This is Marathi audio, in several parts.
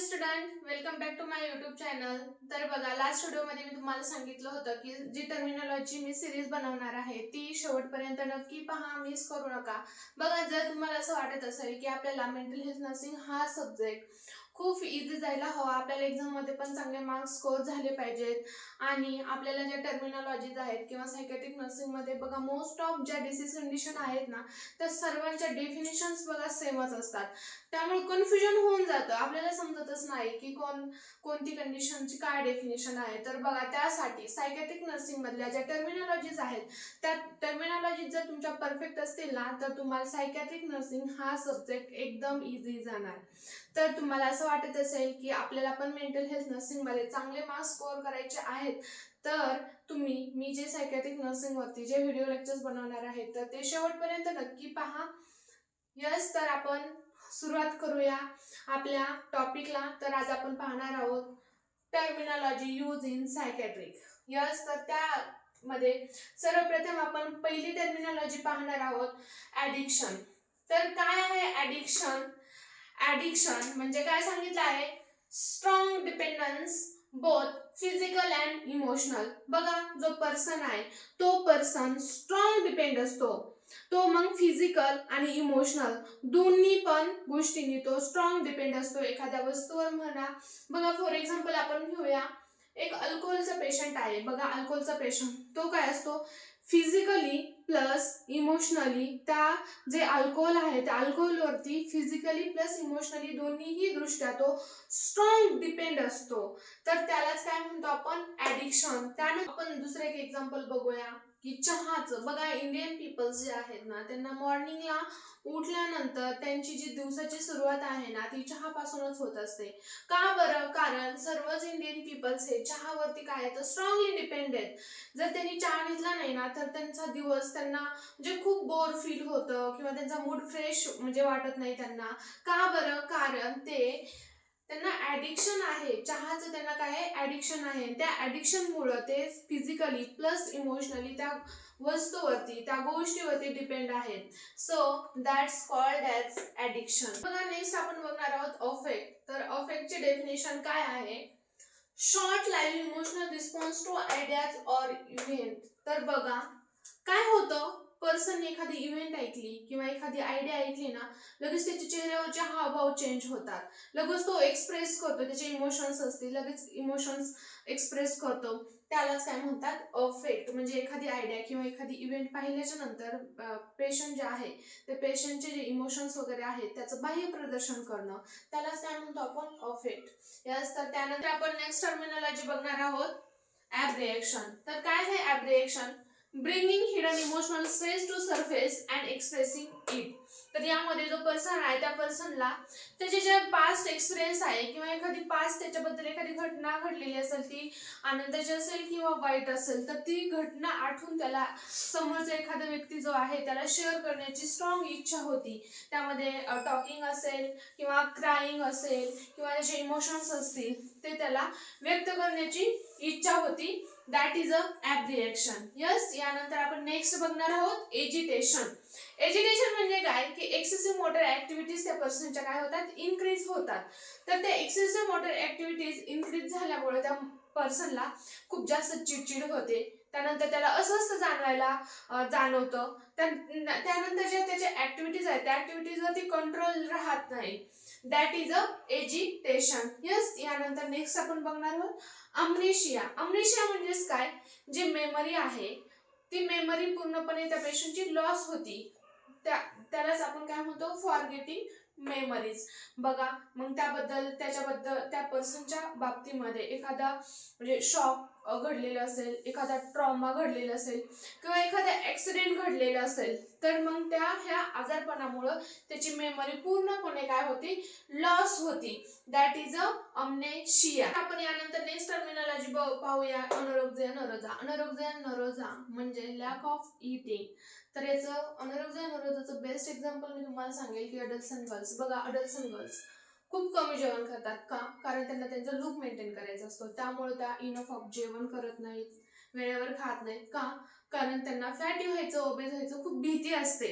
Student, welcome back to my YouTube channel. तर बघा, लास्ट व्हिडिओमध्ये मी तुम्हाला सांगितलं होतं की जी टर्मिनॉलॉजी मी सिरीज बनवणार आहे ती शेवटपर्यंत नक्की पहा, मिस करू नका. बघा, जर तुम्हाला असं वाटत असेल की आपल्याला मेंटल हेल्थ नर्सिंग हा सब्जेक्ट खूप इझी जायला हवा, आपल्याला एक्झाममध्ये पण चांगले मार्क्स स्कोर झाले पाहिजेत आणि आपल्याला ज्या टर्मिनॉलॉजीज आहेत किंवा सायकॅट्रिक नर्सिंगमध्ये बघा मोस्ट ऑफ ज्या डिसीज कंडिशन आहेत ना त्या सर्वांच्या डेफिनेशन्स बघा सेमच असतात. त्यामुळे कन्फ्युजन होऊन जातं, आपल्याला समजतच नाही की कोणती कंडिशनची काय डेफिनेशन आहे. तर बघा, त्यासाठी सायकॅट्रिक नर्सिंग मधल्या ज्या टर्मिनॉलॉजीज आहेत त्या टर्मिनॉलॉजीज जर तुमच्या परफेक्ट असतील ना तर तुम्हाला सायकॅट्रिक नर्सिंग हा सब्जेक्ट एकदम इझी जाणार. तर तुम्हाला असं वाटत असेल की आपल्याला पण मेंटल हेल्थ नर्सिंग मध्ये चांगले मार्क्स स्कोर करायचे आहेत, तर तुम्ही मी जे सायकॅट्रिक नर्सिंग वरती जे व्हिडिओ लेक्चर्स बनवणार आहे तर ते शेवटपर्यंत नक्की पहा. यस, तर आपण सुरुवात करूया आपल्या टॉपिकला. तर आज आपण पाहणार आहोत terminology use in psychiatric. Yes, तर त्यामध्ये सर्वप्रथम आपण पहिली टर्मिनॉलॉजी पाहणार आहोत ॲडिक्शन. तर काय आहे ॲडिक्शन? ॲडिक्शन म्हणजे काय सांगितलं आहे? Strong dependence both physical and emotional. बघा, जो पर्सन आहे तो पर्सन स्ट्रॉंग डिपेंड असतो, तो मग फिजिकल आणि इमोशनल दोन्ही पण गोष्टींनी तो स्ट्रॉंग डिपेंड असतो एखाद्या वस्तूवर म्हणा. बघा, फॉर एक्झाम्पल आपण घेऊया एक अल्कोहोलचा पेशंट आहे. बघा, अल्कोहोलचा पेशंट तो काय असतो? फिजिकली प्लस इमोशनली त्या जे अल्कोहोल आहे त्या अल्कोहोलवरती फिजिकली प्लस इमोशनली दोन्हीही दृष्ट्या तो स्ट्रॉंग डिपेंड असतो. तर त्यालाच काय म्हणतो आपण? ॲडिक्शन. त्यानंतर आपण दुसरं एक एक्झाम्पल बघूया की चहाचं. बघा, इंडियन पीपल्स जे आहेत ना त्यांना मॉर्निंगला उठल्यानंतर त्यांची जी दिवसाची सुरुवात आहे ना ती चहापासूनच होत असते. का बरं? कारण सर्वच इंडियन पीपल्स हे चहावरती काय आहे तर स्ट्रॉंगली डिपेंड आहेत. जर त्यांनी चहा घेतला नाही ना तर त्यांचा दिवस त्यांना म्हणजे खूप बोर फील होतं किंवा त्यांचा मूड फ्रेश म्हणजे वाटत नाही त्यांना. का बरं? कारण त्यांना ॲडिक्शन आहे चहाचं. त्यांना काय आहे? ॲडिक्शन आहे. त्या ॲडिक्शनमुळं ते फिजिकली प्लस इमोशनली त्या वस्तूवरती त्या गोष्टीवरती डिपेंड आहेत. So that's called as addiction. बघा, नेक्स्ट आपण बघणार आहोत अफेक्ट. तर अफेक्टची डेफिनेशन काय आहे? Short live emotional response to ideas or event. तर बघा, काय होतं, पर्सन एखादी इव्हेंट ऐकली किंवा एखादी आयडिया ऐकली ना लगेच त्याच्या चेहऱ्यावरचे हावभाव चेंज होतात, लगेच तो एक्सप्रेस करतो, त्याचे इमोशन्स असतील लगेच इमोशन्स एक्सप्रेस करतो. त्यालाच काय म्हणतात? अफेक्ट. म्हणजे एखादी आयडिया किंवा एखादी इव्हेंट पाहिल्याच्या नंतर पेशंट जे आहे ते पेशंटचे जे इमोशन्स वगैरे आहेत त्याचं बाह्य प्रदर्शन करणं, त्यालाच काय म्हणतो आपण? अफेक्ट. यस, तर त्यानंतर आपण नेक्स्ट टर्मिनॉलॉजी बघणार आहोत ॲब्रिएक्शन. तर काय आहे abreaction? Bringing hidden emotional stress to surface and expressing it. तर यामध्ये जो पर्सन आहे त्या पर्सनला त्याचे जे पास्ट एक्सपिरियन्स आहे किंवा एखादी पास्ट त्याच्याबद्दल एखादी घटना घडलेली असेल, ती आनंदाची असेल किंवा वाईट असेल, तर ती घटना आठवून त्याला समोरचा एखादा व्यक्ती जो आहे त्याला शेअर करण्याची स्ट्रॉंग इच्छा होती. त्यामध्ये टॉकिंग असेल किंवा क्राईंग असेल किंवा त्याचे इमोशन्स असतील ते त्याला व्यक्त करण्याची इच्छा होती. That is a abreaction. Yes, यानंतर आपण नेक्स्ट बघणार आहोत एजिटेशन. एजिटेशन म्हणजे काय की एक्सेसिव्ह मोटर ऍक्टिव्हिटीज त्या पर्सनच्या काय होतात? इन्क्रीज होतात. तर त्या एक्सेसिव्ह मोटर ऍक्टिव्हिटीज इन्क्रीज झाल्यामुळे त्या पर्सनला खूप जास्त चिडचिड होते. त्यानंतर त्याला अस्वस्थ जाणवतं. त्यानंतर ज्या त्याच्या ऍक्टिव्हिटीज आहेत त्या ऍक्टिव्हिटीजवरती कंट्रोल राहत नाही. That is a agitation. Yes, यानंतर नेक्स्ट आपण बघणार आहोत अमनेशिया. अमनेशिया म्हणजेच काय? जी मेमरी आहे ती मेमरी पूर्णपणे त्या पेशंटची लॉस होती, त्यालाच आपण काय म्हणतो? Forgetting memories. बघा, मग त्याच्याबद्दल त्या पर्सनच्या बाबतीमध्ये एखादा म्हणजे शॉक घडलेला असेल, एखादा ट्रॉमा घडलेला असेल किंवा एखादा ऍक्सिडेंट घडलेला असेल, तर मग ह्या आजारपणामुळं त्याची मेमरी पूर्णपणे काय होती? लॉस होती. That is a amnesia. आपण यानंतर नेक्स्ट टर्मिनॉलॉजी पाहूया अनोरेक्सिया नर्वोसा. अनोरेक्सिया नर्वोसा म्हणजे लॅक ऑफ ईटिंग. तर याचं अनोरेक्सिया नर्वोसाचं बेस्ट एक्झाम्पल मी तुम्हाला सांगेल की अडल्ट्स अँड गर्ल्स. बघा, अडल्ट्स अँड गर्ल्स खूप कमी जेवण करतात. का? कारण त्यांना त्यांचा लूक मेंटेन करायचा असतो, त्यामुळे त्या इनफ ऑफ जेवण करत नाहीत, वेळेवर खात नाहीत. का? कारण त्यांना फॅटी व्हायचं, ओबेज व्हायचं खूप भीती असते.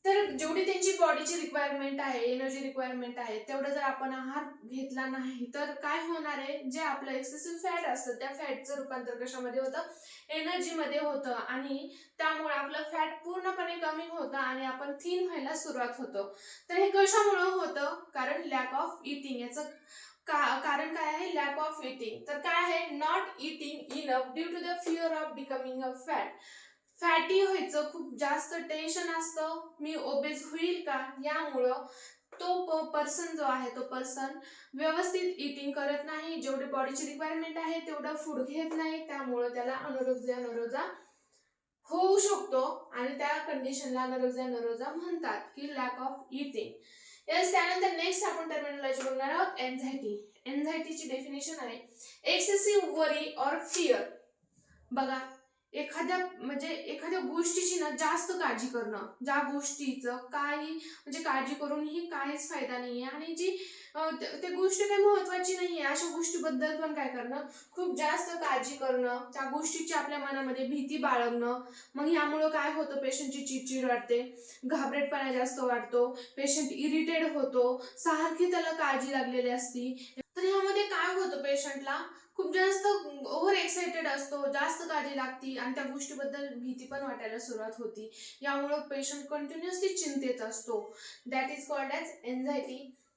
तर जेवढी त्यांची बॉडीची रिक्वायरमेंट आहे, एनर्जी रिक्वायरमेंट आहे, तेवढं जर आपण आहार घेतला नाही तर काय होणार आहे, जे आपलं एक्सेसिव्ह फॅट असतं त्या फॅटचं रूपांतर कशामध्ये होतं, एनर्जीमध्ये होतं आणि त्यामुळे आपलं फॅट पूर्णपणे कमी होतं आणि आपण थिन व्हायला सुरुवात होतो. तर हे कशामुळे होतं, कारण लॅक ऑफ इटिंग. याचं कारण काय आहे, लॅक ऑफ इटिंग. तर काय आहे, not eating enough due to the fear of becoming a fat. Fatty व्हायचं खूप जास्त टेन्शन असतं, मी ओबेज होईल का, यामुळं तो पर्सन जो आहे तो पर्सन व्यवस्थित इटिंग करत नाही, जेवढी बॉडीची रिक्वायरमेंट आहे तेवढं फूड घेत नाही, त्यामुळं त्याला अनारोग्य होऊ शकतो आणि त्या कंडिशनला अनारोग्य म्हणतात की लॅक ऑफ इटिंग. यस, त्यानंतर नेक्स्ट आपण टर्मिनॉलॉजी बघणार आहोत, एन्झायटी. एन्झायटीची डेफिनेशन आहे एक्सेसिव्ह वरी ऑर फिअर. बघा, एखाद्या गोष्टीची ना जास्त काळजी करणं, ज्या गोष्टीचं काही म्हणजे काळजी करूनही काहीच फायदा नाहीये आणि जी ते गोष्ट काही महत्वाची नाहीये अशा गोष्टीबद्दल पण काय करणं, खूप जास्त काळजी करणं, त्या गोष्टीची आपल्या मनामध्ये भीती बाळगणं. मग यामुळं काय होतं, पेशंटची चिडचिड वाढते, घाबरटपणा जास्त वाढतो, पेशंट इरिटेट होतो, सारखी त्याला काळजी लागलेली असती. तर ह्यामध्ये काय होतं, पेशंटला खूप जास्त ओव्हर एक्साइटेड असतो, जास्त काळजी लागती आणि त्या गोष्टीबद्दल भीती पण वाटायला सुरुवात होती. यामुळे पेशंट कंटिन्युअसली चिंतेत असतो. That is called as anxiety.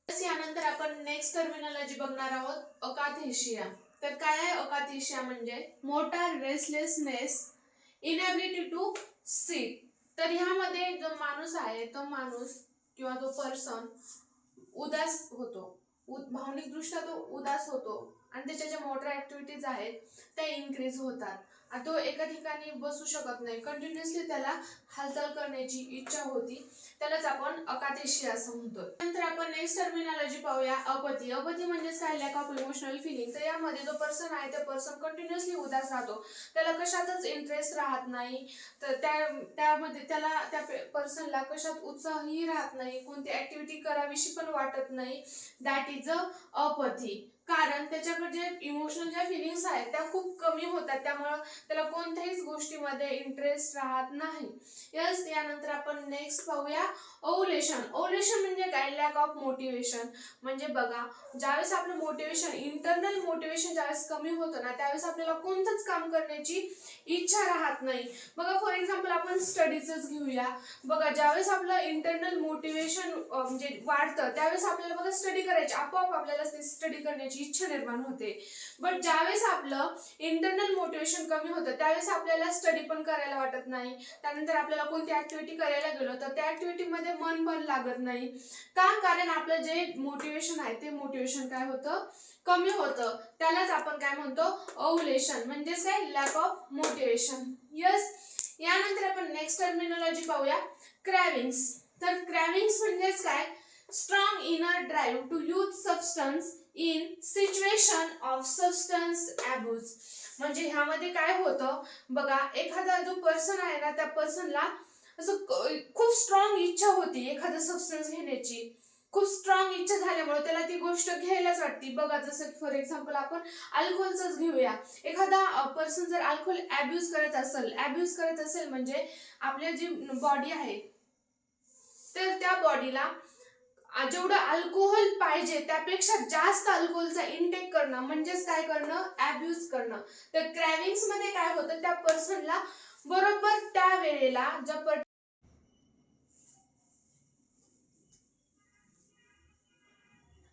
यानंतर आपण नेक्स्ट टर्मिनॉलॉजी बघणार आहोत, अकाथेशिया. तर काय आहे अकाथेशिया, म्हणजे motor restlessness, inability to sit. तर ह्यामध्ये जो माणूस आहे तो माणूस किंवा तो पर्सन उदास होतो, भावनिक दृष्ट्या तो उदास होतो आणि त्याच्या ज्या मोटर ऍक्टिव्हिटीज आहेत त्या इन्क्रीज होतात आणि तो एका ठिकाणी बसू शकत नाही, कंटिन्युअसली त्याला हालचाल करण्याची इच्छा होती, त्यालाच आपण अकाथेशिया असं म्हणतो. नंतर आपण नेक्स्ट टर्मिनॉलॉजी पाहूया, अपती. अपती म्हणजेच काय, लॅक ऑफ इमोशनल फिलिंग. तर यामध्ये जो पर्सन आहे त्या पर्सन कंटिन्युअसली उदास राहतो, त्याला कशातच इंटरेस्ट राहत नाही, तर त्यामध्ये त्याला त्या पर्सनला कशात उत्साहही राहत नाही, कोणती ऍक्टिव्हिटी करावीशी पण वाटत नाही. That is a apathy. कारण त्याच्याकडे जे इमोशनल ज्या फिलिंग्स आहेत त्या खूप कमी होतात, त्यामुळे त्याला कोणत्याहीच गोष्टीमध्ये इंटरेस्ट राहत नाही. यस, यानंतर आपण नेक्स्ट पाहूया, ओव्हुलेशन. ओव्हुलेशन म्हणजे काय, लॅक ऑफ मोटिवेशन. म्हणजे बघा, ज्यावेळेस आपलं मोटिवेशन, इंटरनल मोटिवेशन ज्यावेळेस कमी होतं ना, त्यावेळेस आपल्याला कोणतंच काम करण्याची इच्छा राहत नाही. बघा, फॉर एक्झाम्पल आपण स्टडीजच घेऊया. बघा, ज्यावेळेस आपलं इंटरनल मोटिवेशन म्हणजे वाढतं त्यावेळेस आपल्याला बघा स्टडी करायची, आपोआप आपल्याला स्टडी करण्याची इच्छा निर्माण होते. बट ज्यावेळेस आपलं इंटरनल मोटिवेशन कमी होतं त्यावेळेस आपल्याला स्टडी पण करायला वाटत नाही, त्यानंतर आपल्याला कोणती ऍक्टिव्हिटी करायला गेलो तर त्या ऍक्टिव्हिटीमध्ये मन पण लागत नाही. का, कारण आपलं जे मोटिवेशन आहे ते मोटिवेशन काय होतं, कमी होतं. त्यालाच आपण काय म्हणतो, ओव्हुलेशन, म्हणजेच काय, लॅक ऑफ मोटिवेशन. यस, यानंतर आपण नेक्स्ट टर्मिनॉलॉजी पाहूया, क्रेविंग्स. तर क्रेविंग्स म्हणजेच काय, strong inner drive to use substance in situation of substance abuse. म्हणजे ह्यामध्ये काय होतं, बघा, एखादा जो पर्सन आहे ना त्या पर्सनला असं खूप स्ट्रॉंग इच्छा होती एखादा सबस्टन्स घेण्याची, खूप स्ट्रॉंग इच्छा झाल्यामुळे त्याला ती गोष्ट घ्यायलाच वाटते. बघा, जसं फॉर एक्झाम्पल आपण अल्कोहोलच घेऊया. एखादा पर्सन जर अल्कोहोल अब्यूज करत असेल म्हणजे आपल्या जी बॉडी आहे तर त्या बॉडीला जेवढं अल्कोहोल पाहिजे त्यापेक्षा जास्त अल्कोहोलचा इनटेक करणं म्हणजेच काय करणं, अब्यूज करणं. तर क्रेविंग्स मध्ये काय होतं, त्या पर्सनला बरोबर त्या वेळेला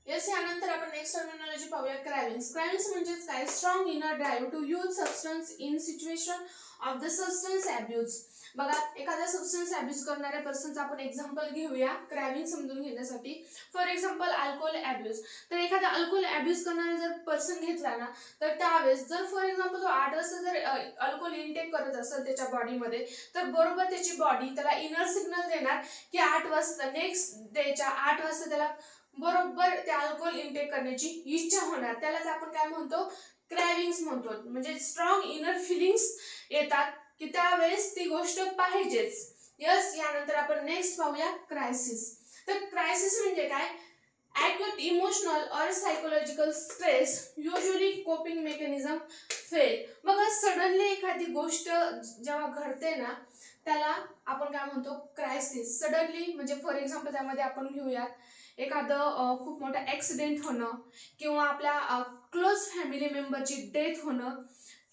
यस, यानंतर आपण नेक्स्ट टर्मिनॉलॉजी पाहूया, क्रेविंग्स. क्रेविंग्स म्हणजेच काय, strong inner drive to use substance in situation of the substance abuse. बघा, एखादा सबस्टन्स अब्यूज करणाऱ्या पर्सनचं आपण एक्झाम्पल घेऊया क्रेविंग समजून घेण्यासाठी. For example alcohol abuse. तर एखादा अल्कोहोल अब्यूज करणारा जर पर्सन घेतला ना तर त्यावेळेस जर फॉर एक्झाम्पल तो 8 वाजता जर अल्कोहोल इनटेक करत असेल त्याच्या बॉडीमध्ये, तर बरोबर त्याची बॉडी त्याला इनर सिग्नल देणार की 8 वाजता, नेक्स्ट डेच्या 8 वाजता त्याला बरोबर ते अल्कोहोल इनटेक करण्याची इच्छा होणार. त्यालाच आपण काय म्हणतो, क्रेविंग्स म्हणतो. म्हणजे स्ट्रॉंग इनर फिलिंग्स येतात की त्यावेळेस ती गोष्ट पाहिजेच. यस, यानंतर आपण नेक्स्ट पाहूया, क्रायसिस. तर क्रायसिस म्हणजे काय, acute emotional or psychological stress, usually coping mechanism fail. बघा सडनली एखादी गोष्ट जेव्हा घडते ना त्याला आपण काय म्हणतो क्रायसिस. सडनली म्हणजे फॉर एक्झाम्पल त्यामध्ये आपण घेऊयात एखादं खूप मोठं ऍक्सिडेंट होणं किंवा आपल्या क्लोज फॅमिली मेंबरची डेथ होणं,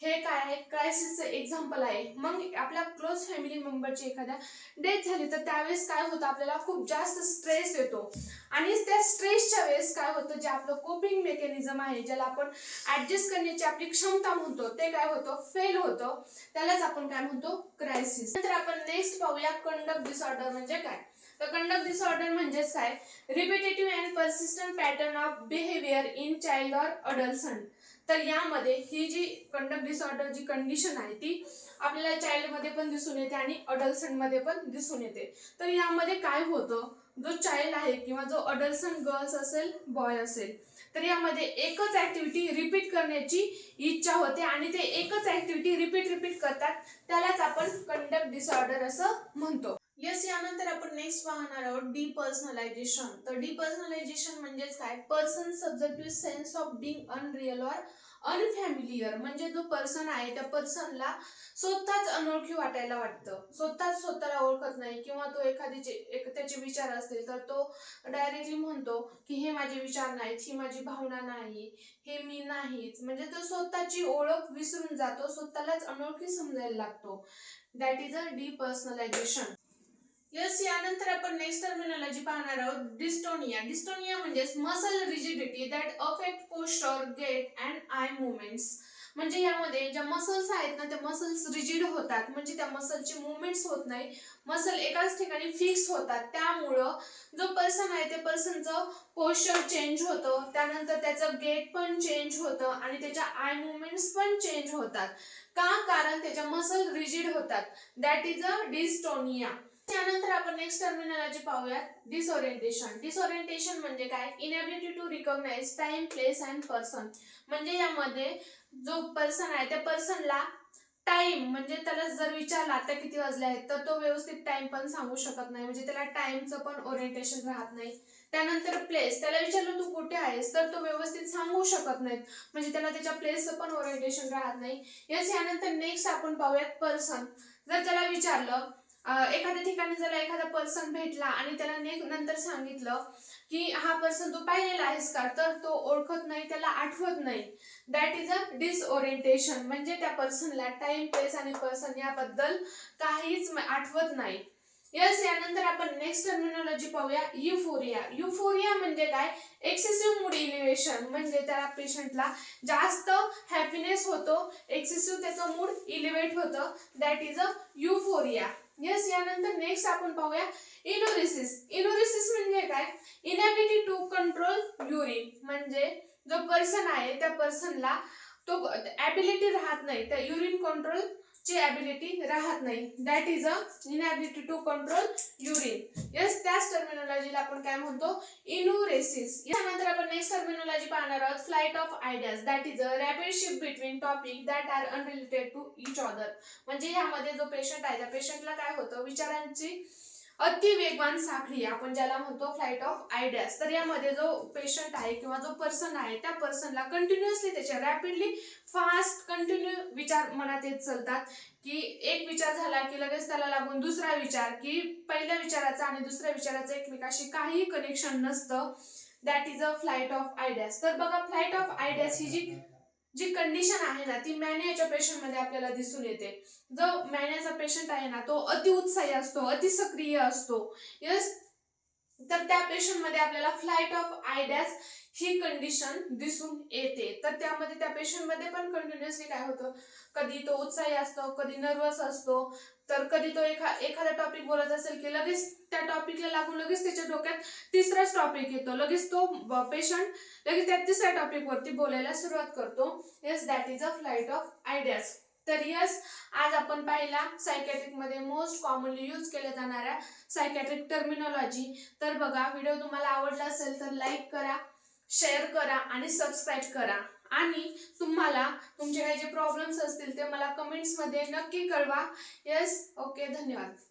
हे काय आहे क्रायसिसचं एक्झाम्पल आहे. मग आपल्या क्लोज फॅमिली मेंबरची एखाद्या डेथ झाली तर त्यावेळेस काय होतं आपल्याला खूप जास्त स्ट्रेस येतो आणि त्या स्ट्रेसच्या वेळेस काय होतं जे आपलं कोपिंग मेकॅनिझम आहे ज्याला आपण ऍडजस्ट करण्याची आपली क्षमता म्हणतो ते काय होतं फेल होतं, त्यालाच आपण काय म्हणतो क्रायसिस. नंतर आपण नेक्स्ट पाहूया कंडक्ट डिसऑर्डर म्हणजे काय. तर कंडक्ट डिसऑर्डर म्हणजेच काय repetitive and persistent pattern of behaviour in child or adolescents. तर यामध्ये ही जी कंडक्ट डिसऑर्डर जी कंडिशन आहे ती आपल्याला चाइल्ड मध्ये पण दिसून येते आणि अडल्टसन मध्ये पण दिसून येते. तर यामध्ये काय होतं जो चाइल्ड आहे किंवा जो अडल्टसन गर्ल्स असेल बॉय असेल तर यामध्ये एकच ऍक्टिव्हिटी रिपीट करण्याची इच्छा होते आणि ते एकच ऍक्टिव्हिटी रिपीट करतात, त्यालाच आपण कंडक्ट डिसऑर्डर असं म्हणतो. यस, यानंतर आपण नेक्स्ट पाहणार आहोत डिपर्सनलायझेशन. तर डिपर्सनलायझेशन म्हणजेच काय person subjective sense of being unreal or unfamiliar. म्हणजे जो पर्सन आहे त्या पर्सनला स्वतःच अनोळखी वाटायला वाटतं, स्वतःच स्वतःला ओळखत नाही किंवा तो त्याचे विचार असतील तर तो डायरेक्टली म्हणतो की हे माझे विचार नाहीत, ही माझी भावना नाही, हे मी नाहीच. म्हणजे तो स्वतःची ओळख विसरून जातो, स्वतःलाच अनोळखी समजायला लागतो. That is a depersonalisation. Yes, यानंतर आपण नेक्स्ट टर्मिनॉलॉजी पाहणार आहोत डिस्टोनिया. डिस्टोनिया म्हणजे muscle rigidity that affect posture, gait and eye movements. म्हणजे यामध्ये ज्या मसल्स आहेत ना त्या मसल्स रिजिड होतात, म्हणजे त्या मसलचे मुवमेंट्स होत नाही, मसल एकाच ठिकाणी फिक्स होतात. त्यामुळं जो पर्सन आहे त्या पर्सनचं पोस्चर चेंज होतं, त्यानंतर त्याचं गेट पण चेंज होतं आणि त्याच्या आय मुवमेंट्स पण चेंज होतात. का? कारण त्याच्या मसल रिजिड होतात. That is a dystonia. त्यानंतर आपण नेक्स्ट टर्मिनॉलॉजी पाहूयात डिसओरिएंटेशन. डिसओरिएंटेशन म्हणजे काय inability to recognise time, place and person. म्हणजे यामध्ये जो पर्सन आहे त्या पर्सनला टाइम म्हणजे त्याला जर विचारला आता किती वाजले आहेत तर तो व्यवस्थित टाइम पण सांगू शकत नाही, म्हणजे त्याला टाइमचं पण ओरिएंटेशन राहत नाही. त्यानंतर प्लेस, त्याला विचारलं तू कुठे आहेस तर तो व्यवस्थित सांगू शकत नाही, म्हणजे त्याला त्याच्या प्लेसचं पण ओरिएंटेशन राहत नाही. यस, यानंतर नेक्स्ट आपण पाहूयात पर्सन. जर त्याला विचारलं एखाद्या ठिकाणी जर एखादा पर्सन भेटला आणि त्याला नंतर सांगितलं की हा पर्सन तू पाहिलेला आहेस का तर तो ओळखत नाही, त्याला आठवत नाही. That is a disorientation. म्हणजे त्या पर्सनला टाइम, प्लेस आणि पर्सन याबद्दल काहीच आठवत नाही. यस, यानंतर आपण नेक्स्ट टर्मिनॉलॉजी पाहूया युफोरिया. युफोरिया म्हणजे काय एक्सेसिव्ह मूड इलिव्हेशन. म्हणजे त्या पेशंटला जास्त हॅपीनेस होतो, एक्सेसिव्ह त्याचं मूड इलिव्हेट होतं. That is a euphoria. Yes, यानंतर नेक्स्ट आपण पाहूया इनोरिसिस. इनोरिसिस म्हणजे काय इनॅबिलिटी टू कंट्रोल युरिन. म्हणजे जो पर्सन आहे त्या पर्सनला तो ॲबिलिटी राहत नाही, त्या युरिन कंट्रोल ची ॲबिलिटी राहत नाही. That is a inability to control urine. Yes, त्याच टर्मिनॉलॉजीला आपण काय म्हणतो इनोरेसिस. यानंतर आपण नेक्स्ट टर्मिनॉलॉजी पाहणार आहोत flight of ideas. That is a rapid shift between topic that are unrelated to each other. म्हणजे यामध्ये जो पेशंट आहे त्या पेशंटला काय होतं विचारांची अति वेगवान साखळी आपण ज्याला म्हणतो फ्लाइट ऑफ आयडियाज. तर यामध्ये जो पेशंट आहे किंवा जो पर्सन आहे त्या पर्सनला कंटिन्युअसली त्याच्या रॅपिडली फास्ट कंटिन्यू विचार मनात येत चालतात, की एक विचार झाला की लगेच त्याला लागून दुसरा विचार, की पहिल्या विचाराचा आणि दुसऱ्या विचाराचं एकमेकाशी काही कनेक्शन नसतं. That is a flight of ideas. तर बघा फ्लाइट ऑफ आयडियाज ही जी कंडिशन आहे ना ती मॅनियाच्या पेशंट मध्ये आपल्याला दिसून येते. जो मॅनियाचा पेशंट आहे ना तो अति उत्साही असतो, अति सक्रिय असतो. यस, तर त्या पेशंट मध्ये आपल्याला flight of ideas he condition दिसून येते. तर त्यामध्ये त्या पेशंट मध्ये पण कंटिन्युअसली काय होतं कधी तो उत्साही असतो, कधी नर्वस असतो, तर कधी तो एखादा टॉपिक बोलत असेल की लगेच त्या टॉपिकला लागून लगेच त्याच्या डोक्यात तिसराच टॉपिक येतो, लगेच तो पेशंट लगेच त्या तिसऱ्या टॉपिक वरती बोलायला सुरुवात करतो. Yes, that is a flight of ideas. तर यस, आज आपण पाहिला सायकॅट्रिक मध्ये मोस्ट कॉमनली यूज केल्या जाणाऱ्या सायकॅट्रिक टर्मिनॉलॉजी. तर बघा व्हिडिओ तुम्हाला आवडला असेल तर लाईक करा, शेअर करा आणि सबस्क्राईब करा. आणि तुम्हाला तुमचे काही जे प्रॉब्लेम्स असतील ते मला कमेंट्स मध्ये नक्की कळवा. यस, ओके, धन्यवाद.